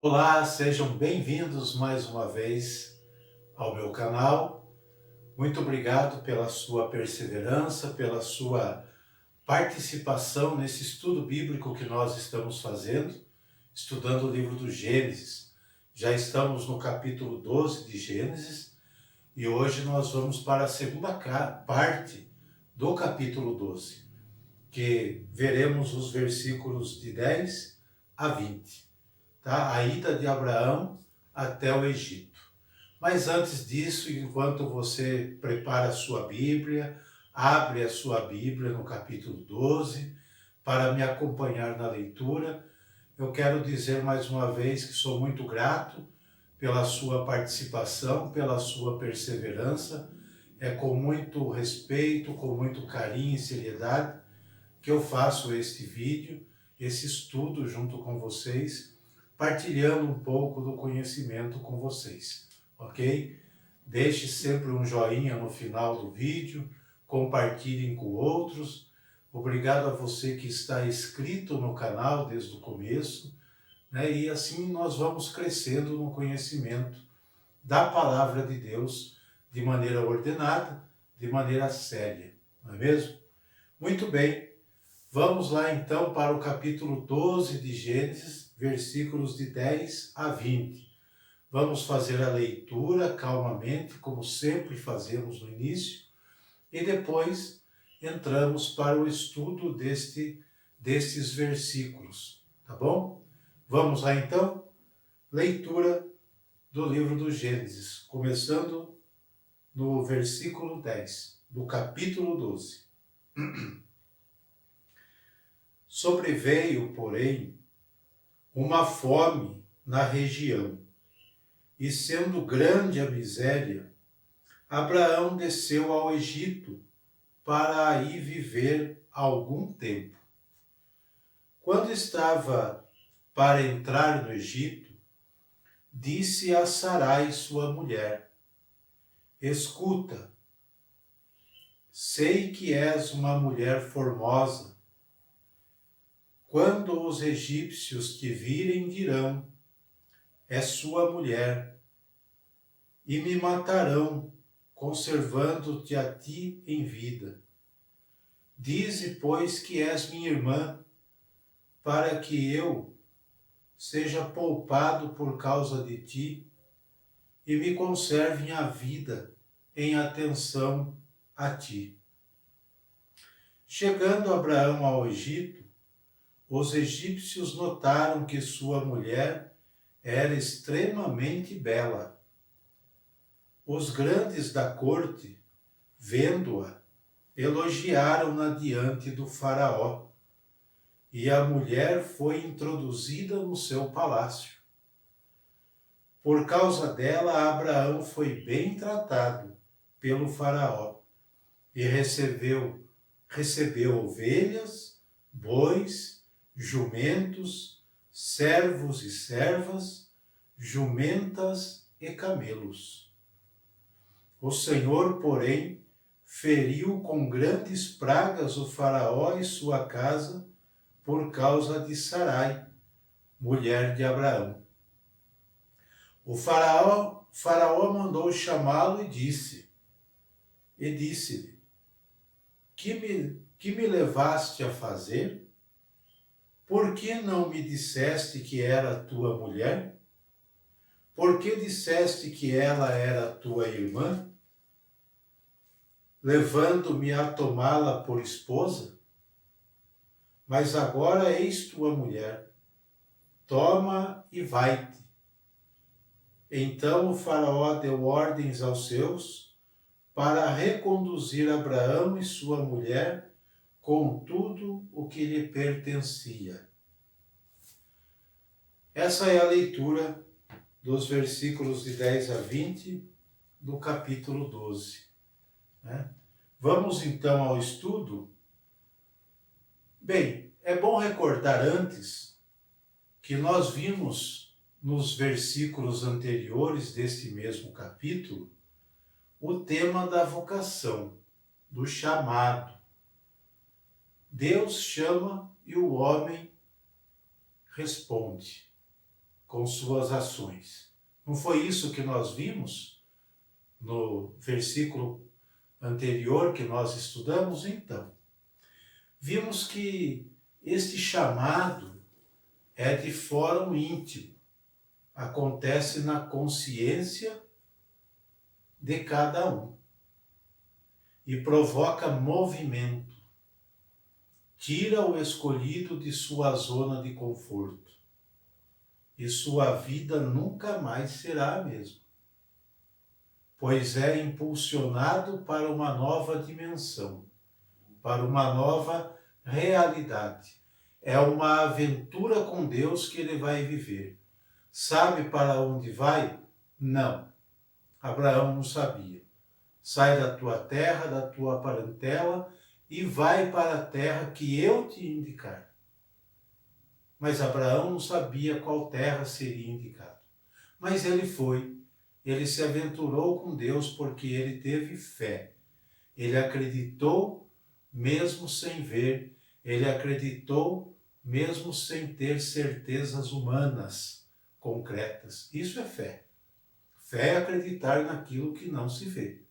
Olá, sejam bem-vindos mais uma vez ao meu canal. Muito obrigado pela sua perseverança, pela sua participação nesse estudo bíblico que nós estamos fazendo, estudando o livro do Gênesis. Já estamos no capítulo 12 de Gênesis e hoje nós vamos para a segunda parte do capítulo 12, que veremos os versículos de 10 a 20. Tá? A ida de Abraão até o Egito. Mas antes disso, enquanto você prepara a sua Bíblia, abre a sua Bíblia no capítulo 12, para me acompanhar na leitura, eu quero dizer mais uma vez que sou muito grato pela sua participação, pela sua perseverança. É com muito respeito, com muito carinho e seriedade que eu faço este vídeo, esse estudo junto com vocês, partilhando um pouco do conhecimento com vocês, ok? Deixe sempre um joinha no final do vídeo, compartilhem com outros. Obrigado a você que está inscrito no canal desde o começo, né? E assim nós vamos crescendo no conhecimento da palavra de Deus de maneira ordenada, de maneira séria, não é mesmo? Muito bem. Vamos lá então para o capítulo 12 de Gênesis, versículos de 10 a 20. Vamos fazer a leitura calmamente, como sempre fazemos no início, e depois entramos para o estudo destes versículos, tá bom? Vamos lá então? Leitura do livro do Gênesis, começando no versículo 10 do capítulo 12. Sobreveio, porém, uma fome na região, e sendo grande a miséria, Abraão desceu ao Egito para aí viver algum tempo. Quando estava para entrar no Egito, disse a Sarai, sua mulher: Escuta, sei que és uma mulher formosa. Quando os egípcios te virem, dirão: é sua mulher, e me matarão, conservando-te a ti em vida. Dize, pois, que és minha irmã, para que eu seja poupado por causa de ti, e me conservem a vida em atenção a ti. Chegando Abraão ao Egito, os egípcios notaram que sua mulher era extremamente bela. Os grandes da corte, vendo-a, elogiaram-na diante do faraó, e a mulher foi introduzida no seu palácio. Por causa dela, Abraão foi bem tratado pelo faraó e recebeu ovelhas, bois, jumentos, servos e servas, jumentas e camelos. O Senhor, porém, feriu com grandes pragas o faraó e sua casa por causa de Sarai, mulher de Abraão. O faraó mandou chamá-lo e disse-lhe: que me levaste a fazer? Por que não me disseste que era tua mulher? Por que disseste que ela era tua irmã, levando-me a tomá-la por esposa? Mas agora eis tua mulher, toma e vai-te. Então o faraó deu ordens aos seus para reconduzir Abraão e sua mulher com tudo o que lhe pertencia. Essa é a leitura dos versículos de 10 a 20 do capítulo 12. Né? Vamos então ao estudo. Bem, é bom recordar antes que nós vimos nos versículos anteriores deste mesmo capítulo o tema da vocação, do chamado. Deus chama e o homem responde. com suas ações. Não foi isso que nós vimos no versículo anterior que nós estudamos? Então, vimos que este chamado é de fórum íntimo, acontece na consciência de cada um e provoca movimento, tira o escolhido de sua zona de conforto e sua vida nunca mais será a mesma, pois é impulsionado para uma nova dimensão, para uma nova realidade. É uma aventura com Deus que ele vai viver. Sabe para onde vai? Não. Abraão não sabia. Sai da tua terra, da tua parentela e vai para a terra que eu te indicar. Mas Abraão não sabia qual terra seria indicado. Mas ele foi. Ele se aventurou com Deus porque ele teve fé. Ele acreditou mesmo sem ver. Ele acreditou mesmo sem ter certezas humanas concretas. Isso é fé. Fé é acreditar naquilo que não se vê.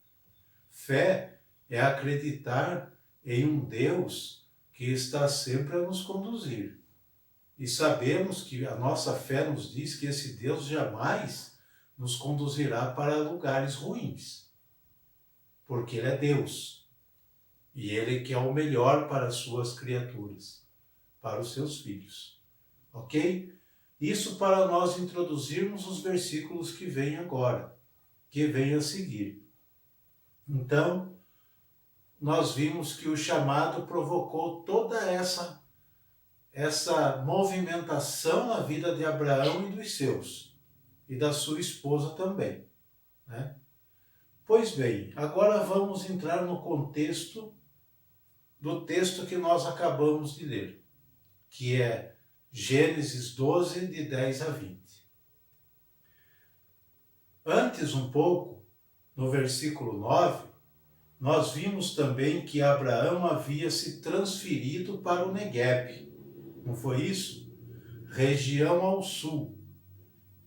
Fé é acreditar em um Deus que está sempre a nos conduzir. E sabemos que a nossa fé nos diz que esse Deus jamais nos conduzirá para lugares ruins. Porque Ele é Deus. E Ele quer o melhor para as suas criaturas, para os seus filhos. Ok? Isso para nós introduzirmos os versículos que vêm agora, que vêm a seguir. Então, nós vimos que o chamado provocou toda essa movimentação na vida de Abraão e dos seus, e da sua esposa também, né? Pois bem, agora vamos entrar no contexto do texto que nós acabamos de ler, que é Gênesis 12, de 10 a 20. Antes um pouco, no versículo 9, nós vimos também que Abraão havia se transferido para o Negueb. Não foi isso? Região ao sul,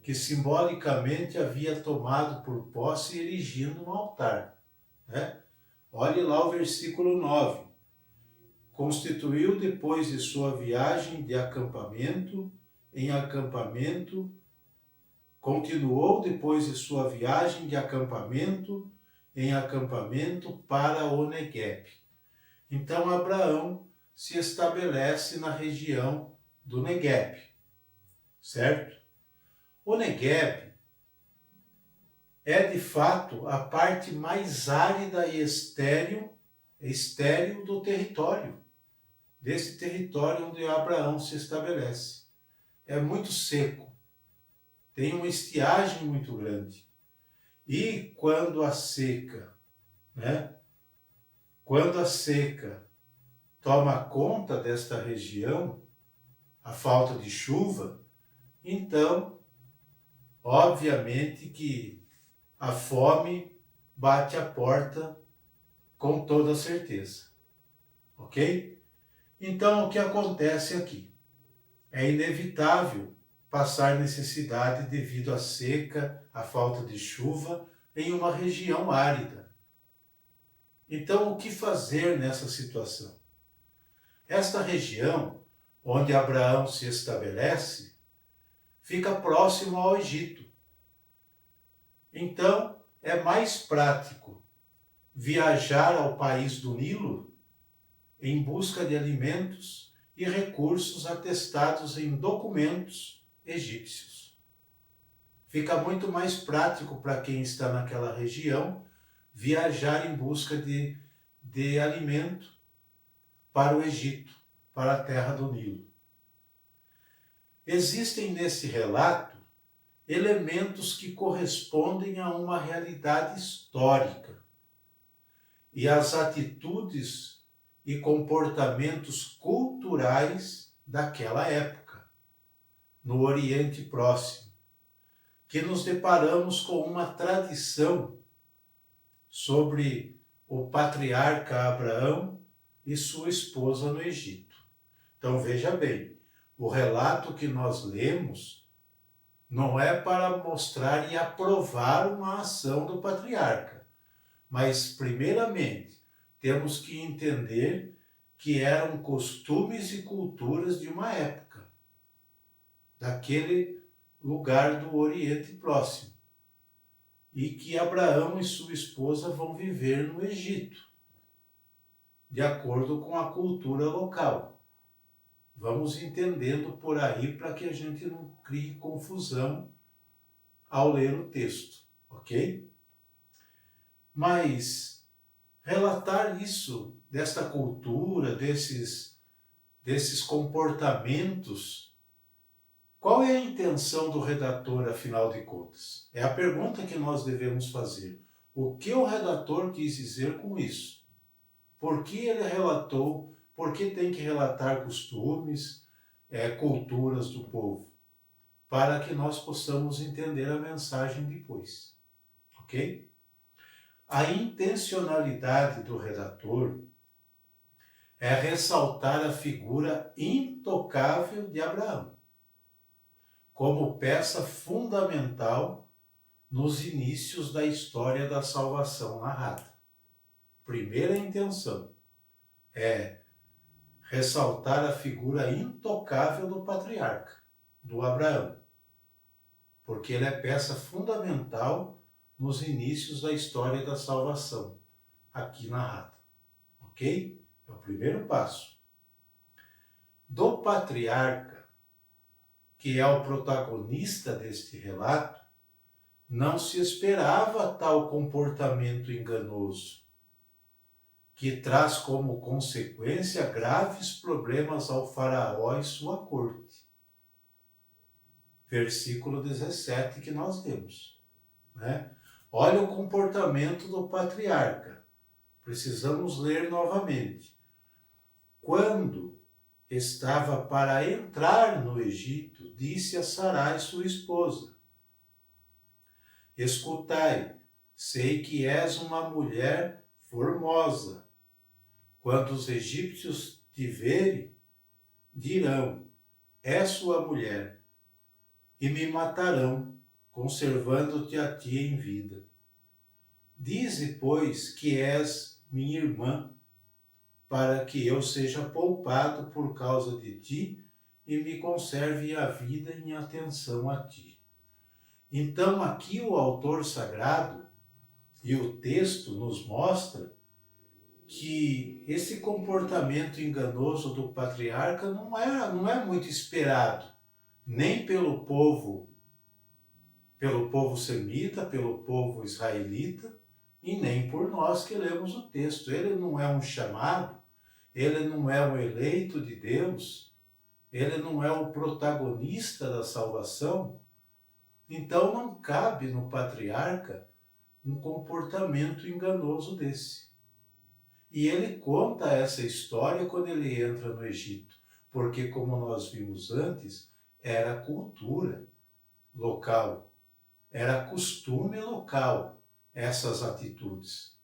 que simbolicamente havia tomado por posse erigindo um altar, né? Olhe lá o versículo 9. Constituiu depois de sua viagem de acampamento em acampamento, continuou depois de sua viagem de acampamento em acampamento para o Negueb. Então Abraão se estabelece na região do Negueb, certo? O Negueb é de fato a parte mais árida e estéril do território, desse território onde Abraão se estabelece. É muito seco, tem uma estiagem muito grande. E quando a seca, Quando a seca toma conta desta região, a falta de chuva, então, obviamente que a fome bate à porta com toda certeza. Ok? Então, o que acontece aqui? É inevitável passar necessidade devido à seca, à falta de chuva, em uma região árida. Então, o que fazer nessa situação? Esta região, onde Abraão se estabelece, fica próximo ao Egito. Então, é mais prático viajar ao país do Nilo em busca de alimentos e recursos atestados em documentos egípcios. Fica muito mais prático para quem está naquela região viajar em busca de alimento para o Egito, para a terra do Nilo. Existem nesse relato elementos que correspondem a uma realidade histórica e às atitudes e comportamentos culturais daquela época, no Oriente Próximo, que nos deparamos com uma tradição sobre o patriarca Abraão e sua esposa no Egito. Então veja bem, o relato que nós lemos não é para mostrar e aprovar uma ação do patriarca, mas, primeiramente, temos que entender que eram costumes e culturas de uma época, daquele lugar do Oriente Próximo, e que Abraão e sua esposa vão viver no Egito, de acordo com a cultura local. Vamos entendendo por aí para que a gente não crie confusão ao ler o texto, ok? Mas relatar isso, desta cultura, desses comportamentos, qual é a intenção do redator, afinal de contas? É a pergunta que nós devemos fazer. O que o redator quis dizer com isso? Por que ele relatou? Por que tem que relatar costumes, culturas do povo? Para que nós possamos entender a mensagem depois, ok? A intencionalidade do redator é ressaltar a figura intocável de Abraão como peça fundamental nos inícios da história da salvação narrada. Primeira intenção é ressaltar a figura intocável do patriarca, do Abraão, porque ele é peça fundamental nos inícios da história da salvação, aqui narrada. Ok? É o primeiro passo. Do patriarca, que é o protagonista deste relato, não se esperava tal comportamento enganoso, que traz como consequência graves problemas ao faraó e sua corte. Versículo 17 que nós lemos, né? Olha o comportamento do patriarca. Precisamos ler novamente. Quando estava para entrar no Egito, disse a Sarai, sua esposa: escutai, sei que és uma mulher formosa. Quando os egípcios te verem, dirão: é sua mulher, e me matarão, conservando-te a ti em vida. Dize, pois, que és minha irmã, para que eu seja poupado por causa de ti e me conserve a vida em atenção a ti. Então, aqui o autor sagrado e o texto nos mostra que esse comportamento enganoso do patriarca não é muito esperado, nem pelo povo semita, pelo povo israelita, e nem por nós que lemos o texto. Ele não é um chamado, ele não é um eleito de Deus, ele não é o protagonista da salvação. Então não cabe no patriarca um comportamento enganoso desse. E ele conta essa história quando ele entra no Egito, porque, como nós vimos antes, era cultura local, era costume local essas atitudes.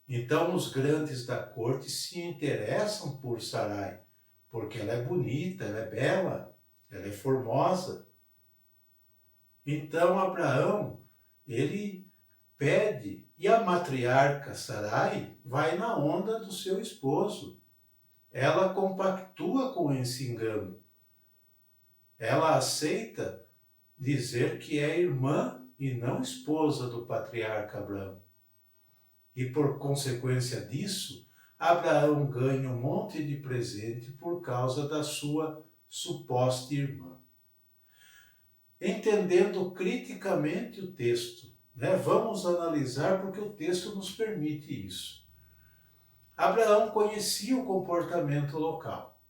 Então os grandes da corte se interessam por Sarai, porque ela é bonita, ela é bela, ela é formosa. Então Abraão, ele pede, e a matriarca Sarai vai na onda do seu esposo. Ela compactua com esse engano. Ela aceita dizer que é irmã e não esposa do patriarca Abraão. E por consequência disso, Abraão ganha um monte de presente por causa da sua suposta irmã. Entendendo criticamente o texto, vamos analisar porque o texto nos permite isso. Abraão conhecia o comportamento local.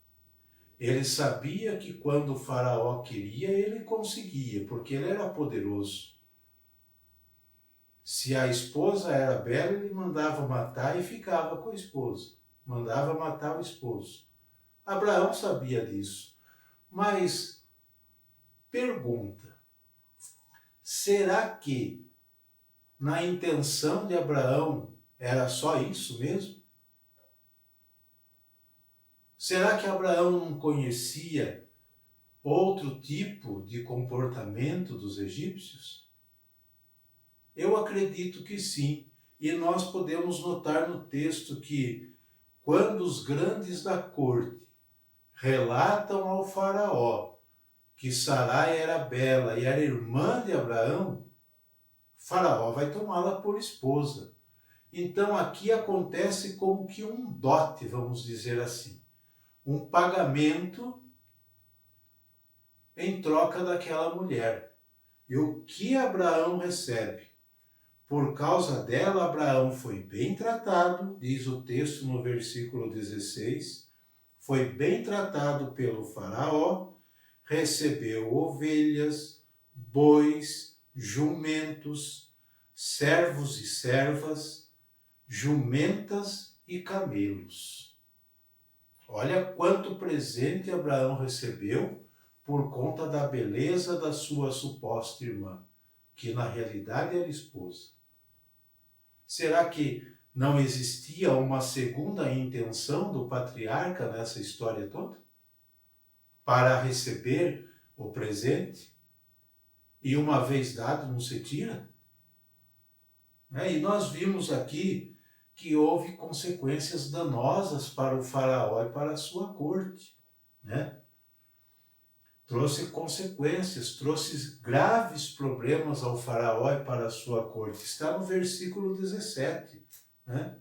Ele sabia que quando o faraó queria, ele conseguia, porque ele era poderoso. Se a esposa era bela, ele mandava matar e ficava com a esposa. Mandava matar o esposo. Abraão sabia disso. Mas, pergunta, será que na intenção de Abraão era só isso mesmo? Será que Abraão não conhecia outro tipo de comportamento dos egípcios? Eu acredito que sim. E nós podemos notar no texto que, quando os grandes da corte relatam ao faraó que Sarai era bela e era irmã de Abraão, Faraó vai tomá-la por esposa. Então aqui acontece como que um dote, vamos dizer assim, um pagamento em troca daquela mulher. E o que Abraão recebe? Por causa dela, Abraão foi bem tratado, diz o texto no versículo 16, foi bem tratado pelo faraó, recebeu ovelhas, bois, jumentos, servos e servas, jumentas e camelos. Olha quanto presente Abraão recebeu por conta da beleza da sua suposta irmã, que na realidade era esposa. Será que não existia uma segunda intenção do patriarca nessa história toda? Para receber o presente? E uma vez dado, não se tira? E nós vimos aqui que houve consequências danosas para o faraó e para a sua corte, né? Trouxe consequências, trouxe graves problemas ao faraó e para a sua corte. Está no versículo 17, né?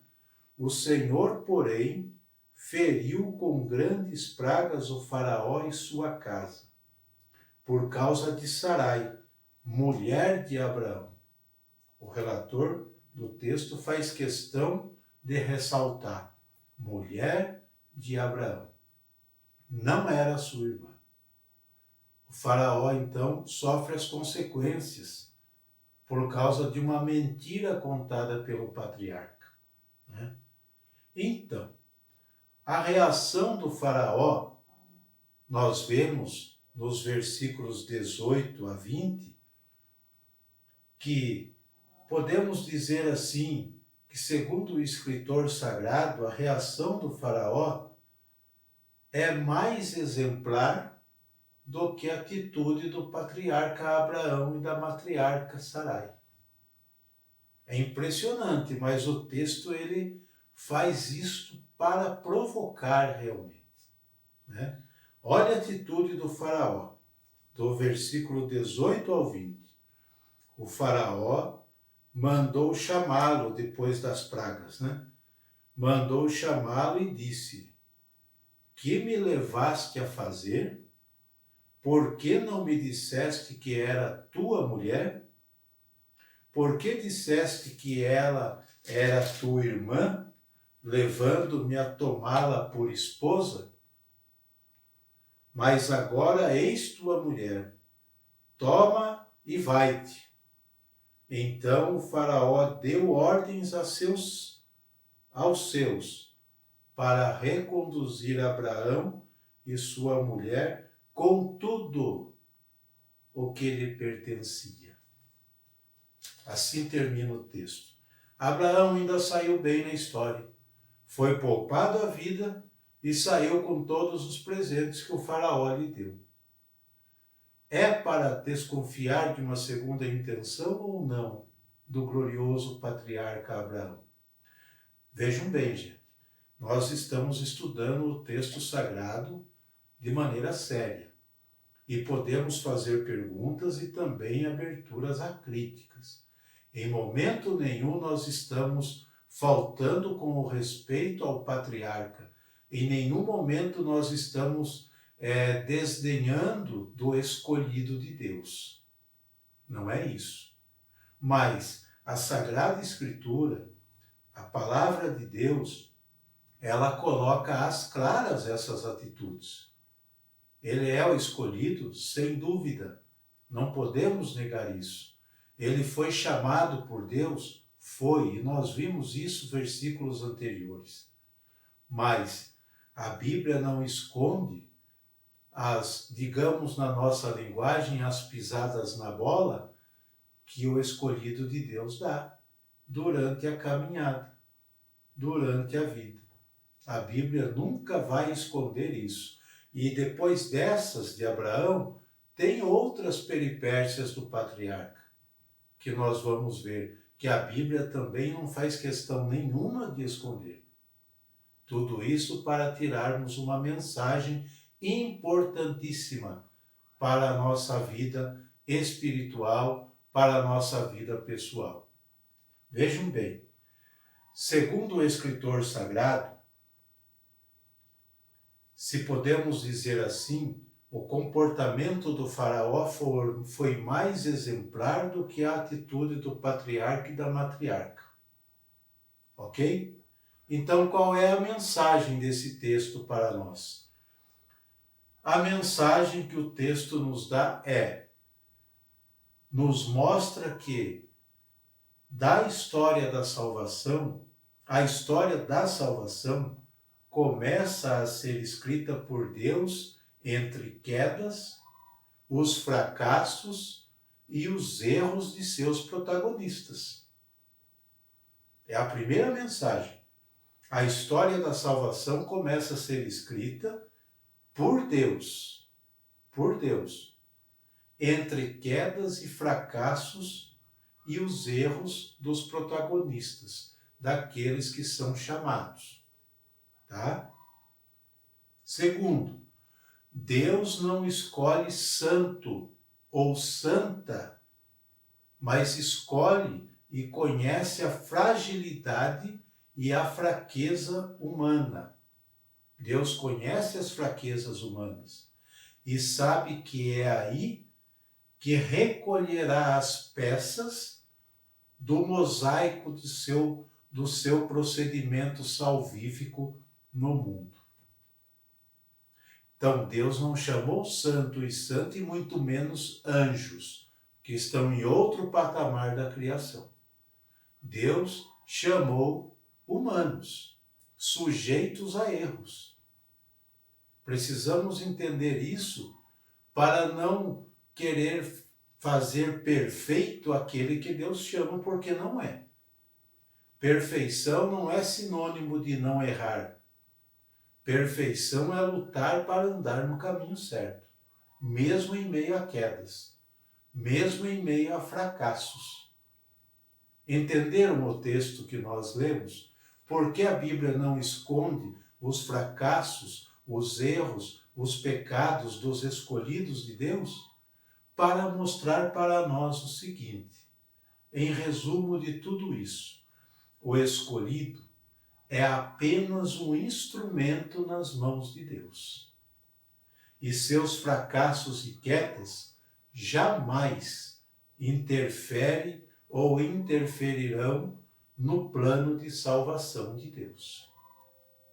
O Senhor, porém, feriu com grandes pragas o faraó e sua casa, por causa de Sarai, mulher de Abraão. O relator do texto faz questão de ressaltar: mulher de Abraão. Não era sua irmã. O faraó, então, sofre as consequências por causa de uma mentira contada pelo patriarca, né? Então, a reação do faraó, nós vemos nos versículos 18 a 20, que podemos dizer assim, que segundo o escritor sagrado, a reação do faraó é mais exemplar do que a atitude do patriarca Abraão e da matriarca Sarai. É impressionante, mas o texto ele faz isto para provocar realmente, né? Olha a atitude do faraó, do versículo 18 ao 20. O faraó mandou chamá-lo depois das pragas, né? Mandou chamá-lo e disse: que me levaste a fazer? Por que não me disseste que era tua mulher? Por que disseste que ela era tua irmã, levando-me a tomá-la por esposa? Mas agora eis tua mulher, toma e vai-te. Então o faraó deu ordens aos seus, para reconduzir Abraão e sua mulher com tudo o que lhe pertencia. Assim termina o texto. Abraão ainda saiu bem na história. Foi poupado a vida e saiu com todos os presentes que o faraó lhe deu. É para desconfiar de uma segunda intenção ou não do glorioso patriarca Abraão? Vejam bem, gente, nós estamos estudando o texto sagrado de maneira séria e podemos fazer perguntas e também aberturas a críticas. Em momento nenhum nós estamos faltando com o respeito ao patriarca. Em nenhum momento nós estamos desdenhando do escolhido de Deus. Não é isso. Mas a Sagrada Escritura, a Palavra de Deus, ela coloca às claras essas atitudes. Ele é o escolhido, sem dúvida. Não podemos negar isso. Ele foi chamado por Deus? Foi, e nós vimos isso versículos anteriores. Mas a Bíblia não esconde digamos na nossa linguagem, as pisadas na bola que o escolhido de Deus dá durante a caminhada, durante a vida. A Bíblia nunca vai esconder isso. E depois dessas de Abraão, tem outras peripécias do patriarca, que nós vamos ver, que a Bíblia também não faz questão nenhuma de esconder. Tudo isso para tirarmos uma mensagem importantíssima para a nossa vida espiritual, para a nossa vida pessoal. Vejam bem, segundo o escritor sagrado, se podemos dizer assim, o comportamento do faraó foi mais exemplar do que a atitude do patriarca e da matriarca. Ok? Então, qual é a mensagem desse texto para nós? A mensagem que o texto nos dá nos mostra que da história da salvação, a história da salvação começa a ser escrita por Deus entre quedas, os fracassos e os erros de seus protagonistas. É a primeira mensagem. A história da salvação começa a ser escrita por Deus, entre quedas e fracassos e os erros dos protagonistas, daqueles que são chamados. Tá? Segundo, Deus não escolhe santo ou santa, mas escolhe e conhece a fragilidade e a fraqueza humana. Deus conhece as fraquezas humanas e sabe que é aí que recolherá as peças do mosaico do seu procedimento salvífico no mundo. Então, Deus não chamou santo e santa e muito menos anjos, que estão em outro patamar da criação. Deus chamou humanos, sujeitos a erros. Precisamos entender isso para não querer fazer perfeito aquele que Deus chama, porque não é. Perfeição não é sinônimo de não errar. Perfeição é lutar para andar no caminho certo, mesmo em meio a quedas, mesmo em meio a fracassos. Entenderam o texto que nós lemos? Por que a Bíblia não esconde os fracassos, os erros, os pecados dos escolhidos de Deus? Para mostrar para nós o seguinte, em resumo de tudo isso, o escolhido é apenas um instrumento nas mãos de Deus. E seus fracassos e quedas jamais interferem ou interferirão no plano de salvação de Deus.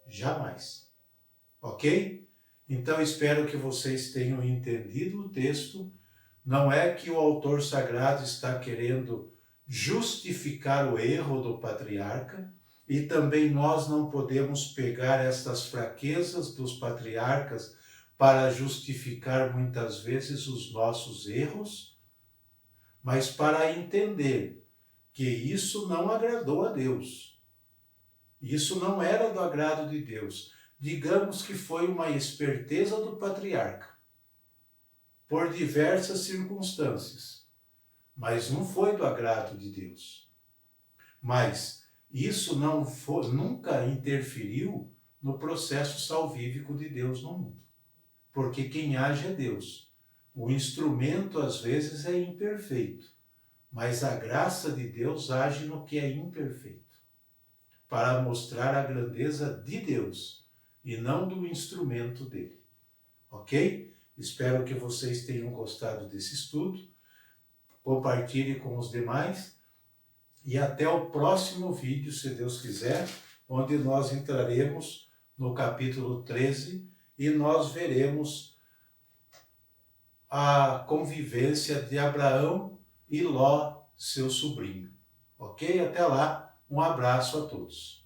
Jamais. Ok? Então espero que vocês tenham entendido o texto. Não é que o autor sagrado está querendo justificar o erro do patriarca, e também nós não podemos pegar estas fraquezas dos patriarcas para justificar muitas vezes os nossos erros, mas para entender que isso não agradou a Deus. Isso não era do agrado de Deus. Digamos que foi uma esperteza do patriarca, por diversas circunstâncias, mas não foi do agrado de Deus. Mas isso nunca interferiu no processo salvífico de Deus no mundo, porque quem age é Deus. O instrumento às vezes é imperfeito, mas a graça de Deus age no que é imperfeito, para mostrar a grandeza de Deus e não do instrumento dele. Ok? Espero que vocês tenham gostado desse estudo. Compartilhe com os demais. E até o próximo vídeo, se Deus quiser, onde nós entraremos no capítulo 13 e nós veremos a convivência de Abraão e Ló, seu sobrinho. Ok? Até lá, um abraço a todos.